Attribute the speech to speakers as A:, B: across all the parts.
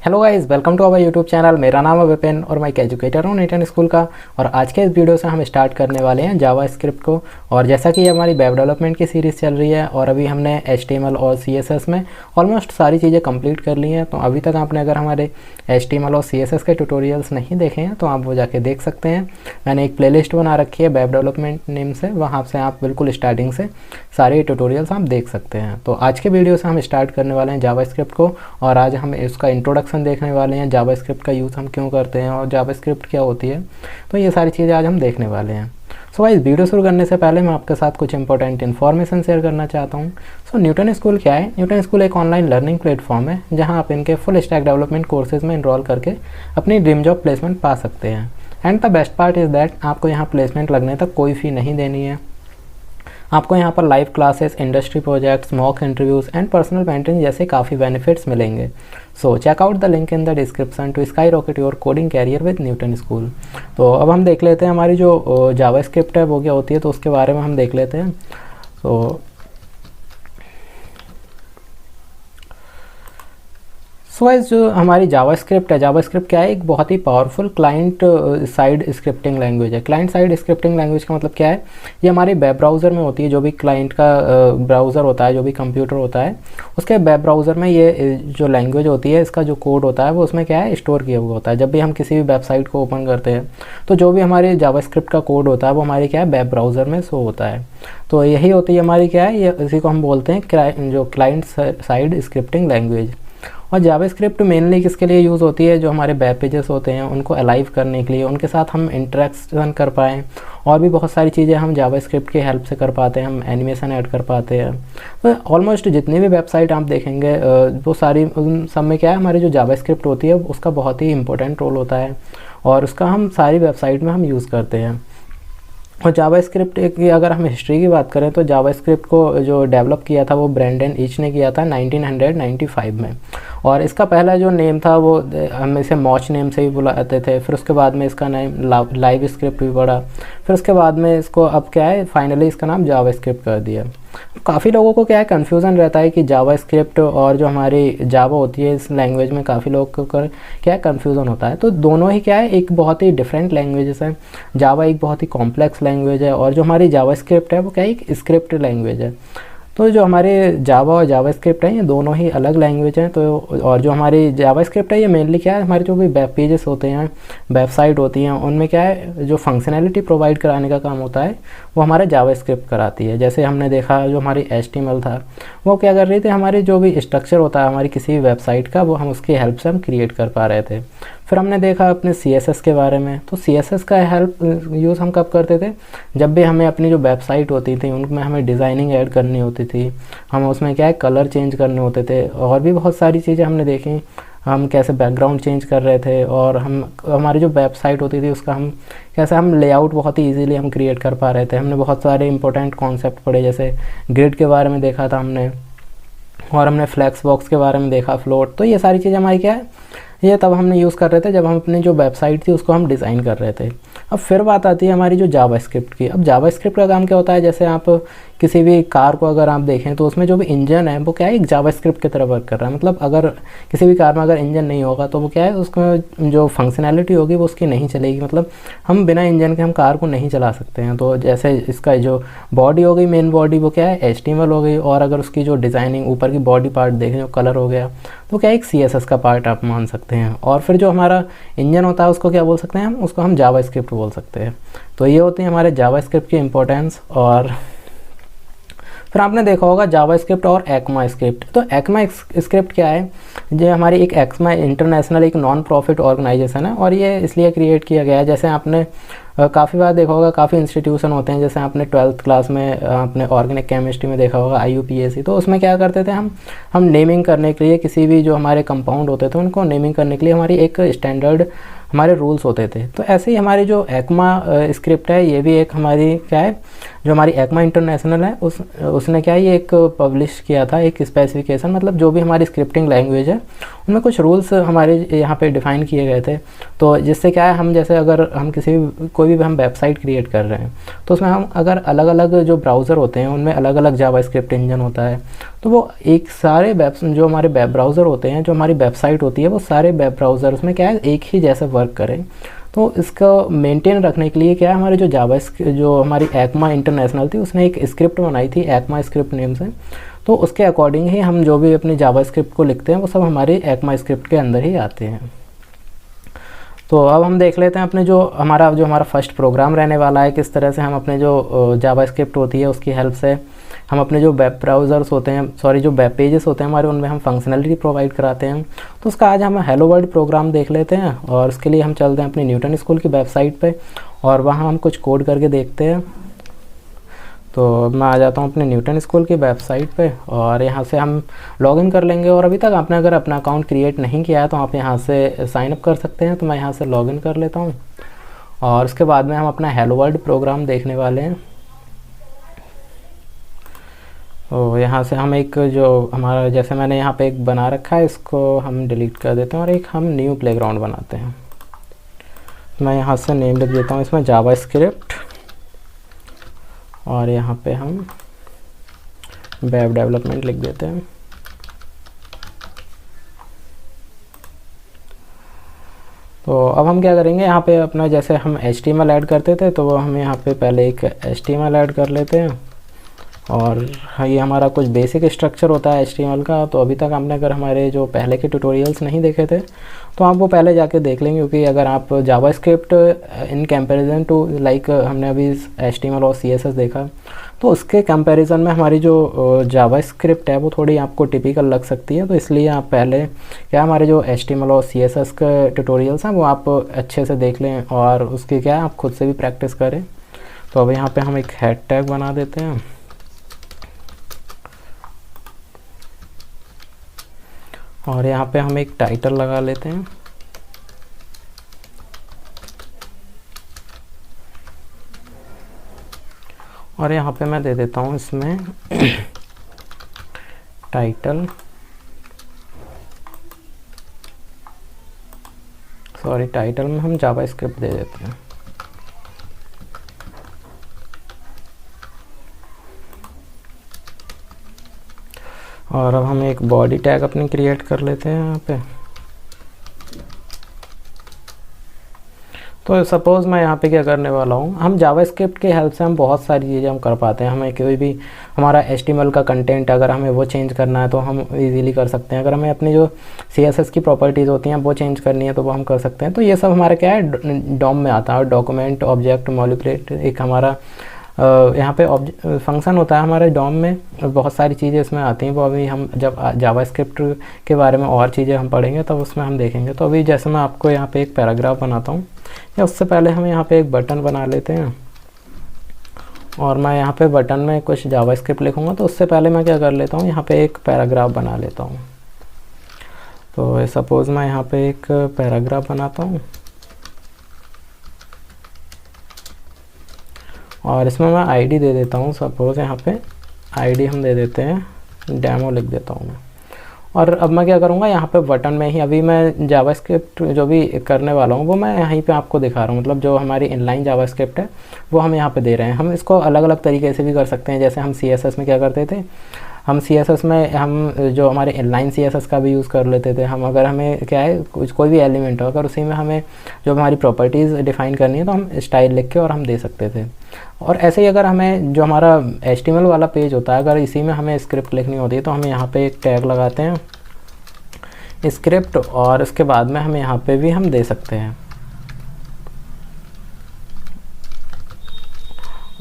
A: Hello guys, welcome to our YouTube channel. मेरा नाम है विपिन और मैं एक एजुकेटर हूँ न्यूटन स्कूल का। और आज के इस वीडियो से हम स्टार्ट करने वाले हैं जावा स्क्रिप्ट को। और जैसा कि हमारी वेब डेवलपमेंट की सीरीज़ चल रही है और अभी हमने HTML और CSS में ऑलमोस्ट सारी चीज़ें कंप्लीट कर ली हैं। तो अभी तक आपने अगर हमारे HTML और CSS के ट्यूटोरियल्स नहीं देखे हैं तो आप वो जाके देख सकते हैं। मैंने एक प्लेलिस्ट बना रखी है वेब डेवलपमेंट नेम से, वहाँ से आप बिल्कुल स्टार्टिंग से सारे ट्यूटोरियल्स आप देख सकते हैं। तो आज के वीडियो से हम स्टार्ट करने वाले हैं जावा स्क्रिप्ट को और आज हम इसका इंट्रोडक्शन देखने वाले हैं। जावा स्क्रिप्ट का यूज़ हम क्यों करते हैं और जावा स्क्रिप्ट क्या होती है, तो ये सारी चीज़ें आज हम देखने वाले हैं। सो गाइस, वीडियो शुरू करने से पहले मैं आपके साथ कुछ इंपॉर्टेंट इन्फॉर्मेशन शेयर करना चाहता हूँ। सो न्यूटन स्कूल क्या है? न्यूटन स्कूल एक ऑनलाइन लर्निंग प्लेटफॉर्म है जहाँ आप इनके फुल स्टैक डेवलपमेंट कोर्सेज में इनरोल करके अपनी ड्रीम जॉब प्लेसमेंट पा सकते हैं। And the best part is that आपको यहाँ प्लेसमेंट लगने तक कोई फ़ी नहीं देनी है। आपको यहाँ पर live classes, industry projects, mock interviews and personal mentoring जैसे काफ़ी बेनिफिट्स मिलेंगे। So check out the link in the description to skyrocket your coding career with Newton school. तो अब हम देख लेते हैं हमारी जो जावा स्क्रिप्ट है वो क्या होती है, तो उसके बारे में हम देख लेते हैं। सो गाइस, जो हमारी जावा स्क्रिप्ट है, जावा स्क्रिप्ट क्या है? एक बहुत ही powerful client side scripting language है। क्लाइंट साइड स्क्रिप्टिंग लैंग्वेज का मतलब क्या है? ये हमारे वेब ब्राउज़र में होती है। जो भी क्लाइंट का ब्राउज़र होता है, जो भी कंप्यूटर होता है, उसके वेब ब्राउज़र में ये जो लैंग्वेज होती है, इसका जो कोड होता है वो उसमें क्या है, स्टोर किया हुआ होता है। जब भी हम किसी भी वेबसाइट को ओपन करते हैं तो जो भी हमारे जावा स्क्रिप्ट का कोड होता है वो हमारे क्या है, वेब ब्राउज़र में शो होता है। तो यही होती है हमारी क्या है, ये इसी को हम बोलते हैं जो क्लाइंट साइड स्क्रिप्टिंग लैंग्वेज। और जावा स्क्रिप्ट मेनली किसके लिए यूज़ होती है? जो हमारे वेब पेजेस होते हैं उनको अलाइव करने के लिए, उनके साथ हम इंटरेक्शन कर पाएँ। और भी बहुत सारी चीज़ें हम जावा स्क्रिप्ट की हेल्प से कर पाते हैं। हम एनिमेशन ऐड कर पाते हैं। तो ऑलमोस्ट जितनी भी वेबसाइट आप देखेंगे वो सारी, उन सब में क्या है, हमारी जो जावा स्क्रिप्ट होती है उसका बहुत ही इंपॉर्टेंट रोल होता है और उसका हम सारी वेबसाइट में हम यूज़ करते हैं। और जावा स्क्रिप्ट की अगर हम हिस्ट्री की बात करें तो जावा स्क्रिप्ट को जो डेवलप किया था वो ब्रेंडन ईच ने किया था 1995 में। और इसका पहला जो नेम था वो हम इसे मॉच नेम से ही बुलाते थे। फिर उसके बाद में इसका नेम लाइव स्क्रिप्ट भी पड़ा। फिर उसके बाद में इसको अब क्या है, फाइनली इसका नाम जावा स्क्रिप्ट कर दिया। काफ़ी लोगों को क्या है, कन्फ्यूज़न रहता है कि जावा स्क्रिप्ट और जो हमारी जावा होती है इस लैंग्वेज में काफ़ी लोगों को क्या है, कन्फ्यूज़न होता है। तो दोनों ही क्या है, एक बहुत ही डिफरेंट लैंग्वेजेस हैं। जावा एक बहुत ही कॉम्प्लेक्स लैंग्वेज है और जो हमारी जावा स्क्रिप्ट है वो क्या है, एक स्क्रिप्ट लैंग्वेज है। तो जो हमारे जावा और जावा स्क्रिप्ट है ये दोनों ही अलग लैंग्वेज हैं। तो और जो हमारी जावा स्क्रिप्ट है ये मेनली क्या है, हमारे जो भी वेब पेजेस होते हैं, वेबसाइट होती हैं, उनमें क्या है, जो फंक्शनैलिटी प्रोवाइड कराने का काम होता है वो हमारा जावा स्क्रिप्ट कराती है। जैसे हमने देखा जो हमारी HTML था वो क्या कर रही थी, हमारे जो भी स्ट्रक्चर होता है हमारी किसी भी वेबसाइट का, वो हम उसकी हेल्प से हम क्रिएट कर पा रहे थे। फिर हमने देखा अपने CSS के बारे में। तो CSS का हेल्प यूज़ हम कब करते थे? जब भी हमें अपनी जो वेबसाइट होती थी उनमें हमें डिज़ाइनिंग ऐड करनी होती थी, हम उसमें क्या है, कलर चेंज करने होते थे और भी बहुत सारी चीज़ें हमने देखी। हम कैसे बैकग्राउंड चेंज कर रहे थे और हम हमारी जो वेबसाइट होती थी उसका हम कैसे हम लेआउट बहुत ही ईजीली हम क्रिएट कर पा रहे थे। हमने बहुत सारे इंपॉर्टेंट कॉन्सेप्ट पढ़े, जैसे ग्रिड के बारे में देखा था हमने और हमने फ्लैक्स बॉक्स के बारे में देखा, फ्लोट। तो ये सारी चीज़ें हमारी क्या है, ये तब हमने यूज़ कर रहे थे जब हम अपनी जो वेबसाइट थी उसको हम डिज़ाइन कर रहे थे। अब फिर बात आती है हमारी जो जावा स्क्रिप्ट की। अब जावा स्क्रिप्ट का काम क्या होता है, जैसे आप किसी भी कार को अगर आप देखें तो उसमें जो भी इंजन है वो क्या है, एक जावा स्क्रिप्ट की तरह वर्क कर रहा है। मतलब अगर किसी भी कार में अगर इंजन नहीं होगा तो वो क्या है, उसमें जो फंक्शनैलिटी होगी वो उसकी नहीं चलेगी। मतलब हम बिना इंजन के हम कार को नहीं चला सकते हैं। तो जैसे इसका जो बॉडी हो गई, मेन बॉडी, वो क्या है, HTML हो गई। और अगर उसकी जो डिज़ाइनिंग ऊपर की बॉडी पार्ट देखें, जो कलर हो गया, तो क्या एक CSS का पार्ट आप मान सकते हैं। और फिर जो हमारा इंजन होता है उसको क्या बोल सकते हैं हम, उसको हम जावा स्क्रिप्ट बोल सकते हैं। तो ये होती है हमारे जावा स्क्रिप्ट की इंपॉर्टेंस। और फिर आपने देखा होगा जावा स्क्रिप्ट और एक्मा स्क्रिप्ट। तो एक्मा स्क्रिप्ट क्या है, ये हमारी एक एक्मा इंटरनेशनल एक नॉन प्रॉफिट ऑर्गेनाइजेशन है और ये इसलिए क्रिएट किया गया है। जैसे आपने काफ़ी बार देखा होगा, काफ़ी इंस्टीट्यूशन होते हैं, जैसे आपने 12th क्लास में आपने ऑर्गेनिक केमिस्ट्री में देखा होगा IUPAC। तो उसमें क्या करते थे हम नेमिंग करने के लिए किसी भी जो हमारे कंपाउंड होते थे उनको नेमिंग करने के लिए हमारी एक स्टैंडर्ड हमारे रूल्स होते थे। तो ऐसे ही हमारी जो एक्मा स्क्रिप्ट है ये भी एक हमारी क्या है, जो हमारी एक्मा इंटरनेशनल है उसने क्या है, ये एक पब्लिश किया था एक स्पेसिफिकेशन। मतलब जो भी हमारी स्क्रिप्टिंग लैंग्वेज है उनमें कुछ रूल्स हमारे यहाँ पे डिफ़ाइन किए गए थे। तो जिससे क्या है, हम जैसे अगर हम कोई भी हम वेबसाइट क्रिएट कर रहे हैं तो उसमें हम अगर अलग अलग जो ब्राउज़र होते हैं उनमें अलग अलग जावास्क्रिप्ट इंजन होता है, तो वो एक सारे जो हमारे वेब ब्राउज़र होते हैं, जो हमारी वेबसाइट होती है, वो सारे वेब ब्राउज़र उसमें क्या है एक ही जैसे वर्क करें। तो इसको मेंटेन रखने के लिए क्या है, हमारे जो हमारी एक्मा इंटरनेशनल थी उसने एक स्क्रिप्ट बनाई थी एक्मा स्क्रिप्ट नेम से। तो उसके अकॉर्डिंग ही हम जो भी अपनी जावास्क्रिप्ट को लिखते हैं वो सब हमारी एक्मा स्क्रिप्ट के अंदर ही आते हैं। तो अब हम देख लेते हैं अपने जो हमारा फर्स्ट प्रोग्राम रहने वाला है, किस तरह से हम अपने जो जावास्क्रिप्ट होती है उसकी हेल्प से हम अपने जो वेब ब्राउज़र्स होते हैं, जो वेब पेजेस होते हैं हमारे, उनमें हम फंक्शनलिटी प्रोवाइड कराते हैं। तो उसका आज हम हेलो वर्ल्ड प्रोग्राम देख लेते हैं, और उसके लिए हम चलते हैं अपनी न्यूटन स्कूल की वेबसाइट पे और वहाँ हम कुछ कोड करके देखते हैं। तो मैं आ जाता हूँ अपने न्यूटन स्कूल की वेबसाइट पे और यहाँ से हम लॉगिन कर लेंगे। और अभी तक आपने अगर अपना अकाउंट क्रिएट नहीं किया है तो आप यहाँ से साइन अप कर सकते हैं। तो मैं यहाँ से लॉगिन कर लेता हूँ और उसके बाद में हम अपना हेलो वर्ल्ड प्रोग्राम देखने वाले हैं। तो यहाँ से हम एक जो हमारा, जैसे मैंने यहाँ पे एक बना रखा है, इसको हम डिलीट कर देते हैं और एक हम न्यू प्लेग्राउंड बनाते हैं। मैं यहाँ से नेम लिख देता हूँ इसमें जावास्क्रिप्ट, और यहाँ पे हम वेब डेवलपमेंट लिख देते हैं। तो अब हम क्या करेंगे, यहाँ पे अपना जैसे हम HTML ऐड करते थे तो वो हम यहाँ पे पहले एक HTML ऐड कर लेते हैं। और ये हमारा कुछ बेसिक स्ट्रक्चर होता है HTML का। तो अभी तक आपने अगर हमारे जो पहले के ट्यूटोरियल्स नहीं देखे थे तो आप वो पहले जाके देख लेंगे, क्योंकि अगर आप JavaScript in comparison to like हमने अभी HTML और CSS देखा, तो उसके कंपैरिजन में हमारी जो जावास्क्रिप्ट है वो थोड़ी आपको टिपिकल लग सकती है। तो इसलिए आप पहले क्या हमारे जो HTML और CSS के ट्यूटोरियल्स हैं वो आप अच्छे से देख लें और उसकी क्या है आप खुद से भी प्रैक्टिस करें। तो अब यहाँ पर हम एक हेड टैग बना देते हैं और यहाँ पे हम एक टाइटल लगा लेते हैं। और यहाँ पे मैं दे देता हूँ इसमें टाइटल में हम जावास्क्रिप्ट दे देते हैं। और अब हम एक बॉडी टैग अपनी क्रिएट कर लेते हैं यहाँ पे। तो सपोज़ मैं यहाँ पे क्या करने वाला हूँ, हम जावास्क्रिप्ट की हेल्प से हम बहुत सारी चीज़ें हम कर पाते हैं। हमें कोई भी हमारा HTML का कंटेंट अगर हमें वो चेंज करना है तो हम इजीली कर सकते हैं। अगर हमें अपनी जो CSS की प्रॉपर्टीज़ होती हैं वो चेंज करनी है तो वो हम कर सकते हैं। तो ये सब हमारा क्या है डॉम में आता है, डॉक्यूमेंट ऑब्जेक्ट मॉलिक्यूलेट एक हमारा यहाँ पे फंक्शन होता है हमारे डॉम में। बहुत सारी चीज़ें इसमें आती हैं, वो अभी हम जब जावास्क्रिप्ट के बारे में और चीज़ें हम पढ़ेंगे तब उसमें हम देखेंगे। तो अभी जैसे मैं आपको यहाँ पे एक पैराग्राफ बनाता हूँ, या उससे पहले हम यहाँ पे एक बटन बना लेते हैं और मैं यहाँ पे बटन में कुछ जावास्क्रिप्ट लिखूँगा। तो उससे पहले मैं क्या कर लेता हूँ, यहाँ पे एक पैराग्राफ बना लेता हूँ। तो सपोज़ मैं यहाँ पे एक पैराग्राफ बनाता हूँ और इसमें मैं आईडी दे देता हूँ। सपोज़ यहाँ पे आईडी हम दे देते हैं, डेमो लिख देता हूँ मैं। और अब मैं क्या करूँगा, यहाँ पे बटन में ही अभी मैं जावास्क्रिप्ट जो भी करने वाला हूँ वो मैं यहीं पे आपको दिखा रहा हूँ। मतलब जो हमारी इनलाइन जावास्क्रिप्ट है वो हम यहाँ पे दे रहे हैं। हम इसको अलग अलग तरीके से भी कर सकते हैं। जैसे हम CSS में क्या करते थे, हम CSS में हम जो हमारे इनलाइन CSS का भी यूज़ कर लेते थे। हम अगर हमें क्या है कोई भी एलिमेंट हो, अगर उसी में हमें जो हमारी प्रॉपर्टीज़ डिफ़ाइन करनी है तो हम स्टाइल लिख के और हम दे सकते थे। और ऐसे ही अगर हमें जो हमारा HTML वाला पेज होता है, अगर इसी में हमें स्क्रिप्ट लिखनी होती है तो हम यहाँ पे एक टैग लगाते हैं स्क्रिप्ट, और इसके बाद में हम यहाँ पे भी हम दे सकते हैं।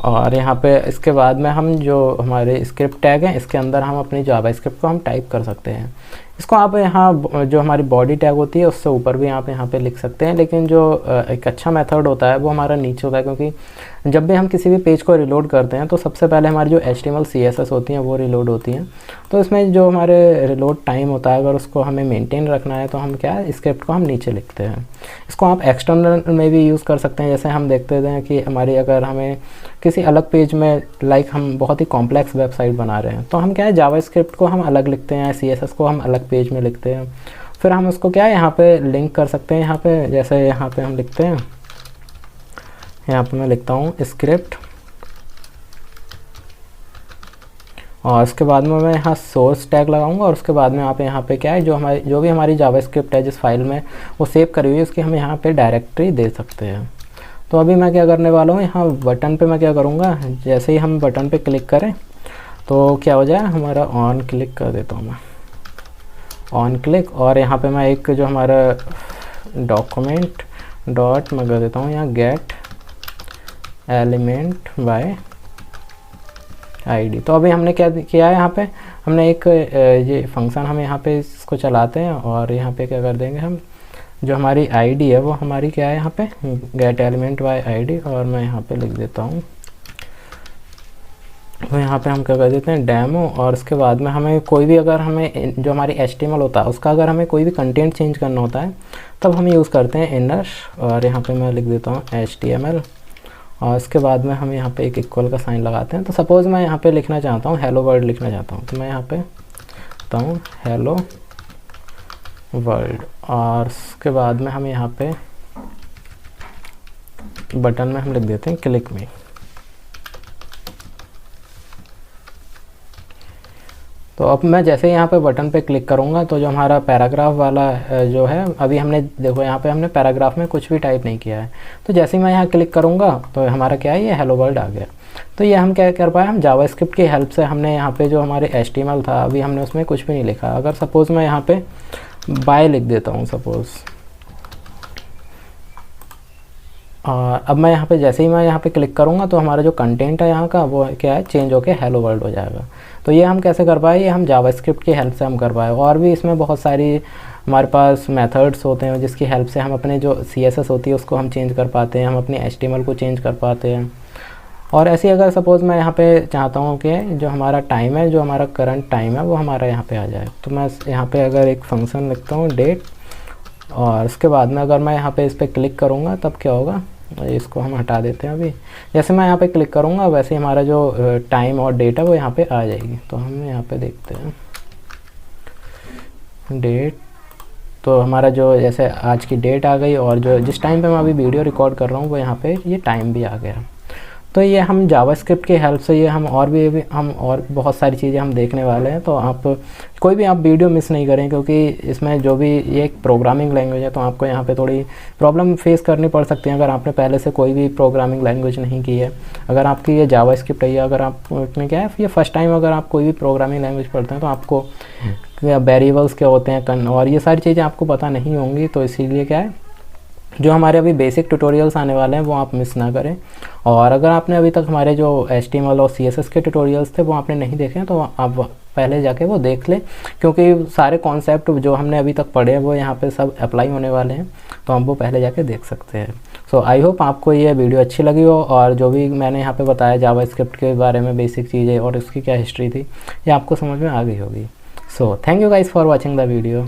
A: और यहाँ पे इसके बाद में हम जो हमारे स्क्रिप्ट टैग हैं इसके अंदर हम अपनी जावास्क्रिप्ट को हम टाइप कर सकते हैं। इसको आप यहाँ जो हमारी बॉडी टैग होती है उससे ऊपर भी आप यहाँ पे लिख सकते हैं, लेकिन जो एक अच्छा मेथड होता है वो हमारा नीचे होता है, क्योंकि जब भी हम किसी भी पेज को रिलोड करते हैं तो सबसे पहले हमारी जो HTML CSS होती हैं वो रिलोड होती हैं। तो इसमें जो हमारे रिलोड टाइम होता है अगर उसको हमें मेंटेन रखना है तो हम क्या है स्क्रिप्ट को हम नीचे लिखते हैं। इसको आप एक्सटर्नल में भी यूज़ कर सकते हैं। जैसे हम देखते हैं कि हमारी अगर हमें किसी अलग पेज में लाइक हम बहुत ही कॉम्प्लेक्स वेबसाइट बना रहे हैं तो हम क्या है जावास्क्रिप्ट को हम अलग लिखते हैं, CSS को हम अलग पेज में लिखते हैं। फिर हम उसको क्या है यहाँ पे लिंक कर सकते हैं। यहाँ पे जैसे यहाँ पे हम लिखते हैं, यहाँ पे मैं लिखता हूँ स्क्रिप्ट, और उसके बाद में मैं यहाँ सोर्स टैग लगाऊंगा, और उसके बाद में आप यहाँ पे क्या है जो भी हमारी जावास्क्रिप्ट है जिस फाइल में वो सेव करी हुई है उसकी हम यहाँ पे डायरेक्टरी दे सकते हैं। तो अभी मैं क्या करने वाला हूँ, यहाँ बटन पे मैं क्या करूँगा, जैसे ही हम बटन पे क्लिक करें तो क्या हो जाए हमारा ऑन क्लिक कर देता हूँ मैं, ऑन क्लिक, और यहाँ पे मैं एक जो हमारा डॉक्यूमेंट डॉट मैं कर देता हूँ यहाँ गेट एलिमेंट बाय आईडी। तो अभी हमने क्या किया है, यहाँ पे हमने एक ये फंक्शन हम यहाँ पे इसको चलाते हैं, और यहाँ पे क्या कर देंगे हम, जो हमारी आईडी है वो हमारी क्या है यहाँ पे गेट एलिमेंट बाय आईडी, और मैं यहाँ पे लिख देता हूँ, तो यहाँ पे हम क्या कर देते हैं डेमो। और उसके बाद में हमें कोई भी अगर हमें जो हमारी HTML होता है उसका अगर हमें कोई भी कंटेंट चेंज करना होता है तब हम यूज़ करते हैं इनर, और यहाँ पे मैं लिख देता हूँ HTML, और उसके बाद में हम यहाँ पे एक इक्वल का साइन लगाते हैं। तो सपोज़ मैं यहाँ पे लिखना चाहता हूँ हेलो वर्ल्ड लिखना चाहता हूँ, तो मैं यहाँ पे लिखता हूँ हेलो वर्ल्ड, और उसके बाद में हम यहाँ पे बटन में हम लिख देते हैं क्लिक मी। तो अब मैं जैसे ही यहाँ पे बटन पे क्लिक करूँगा तो जो हमारा पैराग्राफ वाला जो है, अभी हमने देखो यहाँ पे हमने पैराग्राफ में कुछ भी टाइप नहीं किया है, तो जैसे ही मैं यहाँ क्लिक करूँगा तो हमारा क्या है ये हेलो वर्ल्ड आ गया। तो ये हम क्या कर पाए, हम जावास्क्रिप्ट की हेल्प से हमने यहाँ पे जो हमारे HTML था अभी हमने उसमें कुछ भी नहीं लिखा। अगर सपोज़ मैं यहाँ पे बाय लिख देता हूँ सपोज़, और अब मैं यहाँ पे जैसे ही मैं यहाँ पे क्लिक करूँगा तो हमारा जो कंटेंट है यहाँ का वो क्या है चेंज होके हेलो वर्ल्ड हो जाएगा। तो ये हम कैसे कर पाए, ये हम जावास्क्रिप्ट की हेल्प से हम कर पाए। और भी इसमें बहुत सारी हमारे पास मेथड्स होते हैं जिसकी हेल्प से हम अपने जो CSS होती है उसको हम चेंज कर पाते हैं, हम अपनी HTML को चेंज कर पाते हैं। और ऐसे अगर सपोज़ मैं यहाँ पे चाहता हूँ कि जो हमारा टाइम है, जो हमारा करंट टाइम है वो हमारा यहाँ पे आ जाए, तो मैं यहाँ पे अगर एक फंक्शन लिखता हूँ डेट, और उसके बाद में अगर मैं यहाँ पे इस पर क्लिक करूँगा तब क्या होगा, इसको हम हटा देते हैं। अभी जैसे मैं यहाँ पे क्लिक करूँगा वैसे हमारा जो टाइम और डेट है वो यहाँ पे आ जाएगी। तो हम यहाँ पे देखते हैं डेट, तो हमारा जो जैसे आज की डेट आ गई, और जो जिस टाइम पे मैं अभी वीडियो रिकॉर्ड कर रहा हूँ वो यहाँ पे ये टाइम भी आ गया। तो ये हम जावास्क्रिप्ट की हेल्प से ये हम और बहुत सारी चीज़ें हम देखने वाले हैं। तो आप कोई भी आप वीडियो मिस नहीं करें, क्योंकि इसमें जो भी ये एक प्रोग्रामिंग लैंग्वेज है तो आपको यहाँ पे थोड़ी प्रॉब्लम फेस करनी पड़ सकती है अगर आपने पहले से कोई भी प्रोग्रामिंग लैंग्वेज नहीं की है। अगर आपकी ये जावास्क्रिप्ट है, या अगर आपने क्या है ये फर्स्ट टाइम अगर आप कोई भी प्रोग्रामिंग लैंग्वेज पढ़ते हैं तो आपको वेरिएबल्स क्या होते हैं और ये सारी चीज़ें आपको पता नहीं होंगी। तो इसीलिए क्या है जो हमारे अभी बेसिक ट्यूटोरियल्स आने वाले हैं वो आप मिस ना करें। और अगर आपने अभी तक हमारे जो HTML और CSS के ट्यूटोरियल्स थे वो आपने नहीं देखे हैं तो आप पहले जाके वो देख लें, क्योंकि सारे कॉन्सेप्ट जो हमने अभी तक पढ़े हैं वो यहाँ पे सब अप्लाई होने वाले हैं, तो आप वो पहले जाके देख सकते हैं। सो आई होप आपको ये वीडियो अच्छी लगी हो, और जो भी मैंने यहाँ पे बताया जावास्क्रिप्ट के बारे में बेसिक चीज़ें और इसकी क्या हिस्ट्री थी ये आपको समझ में आ गई होगी। So thank you guys for watching the video.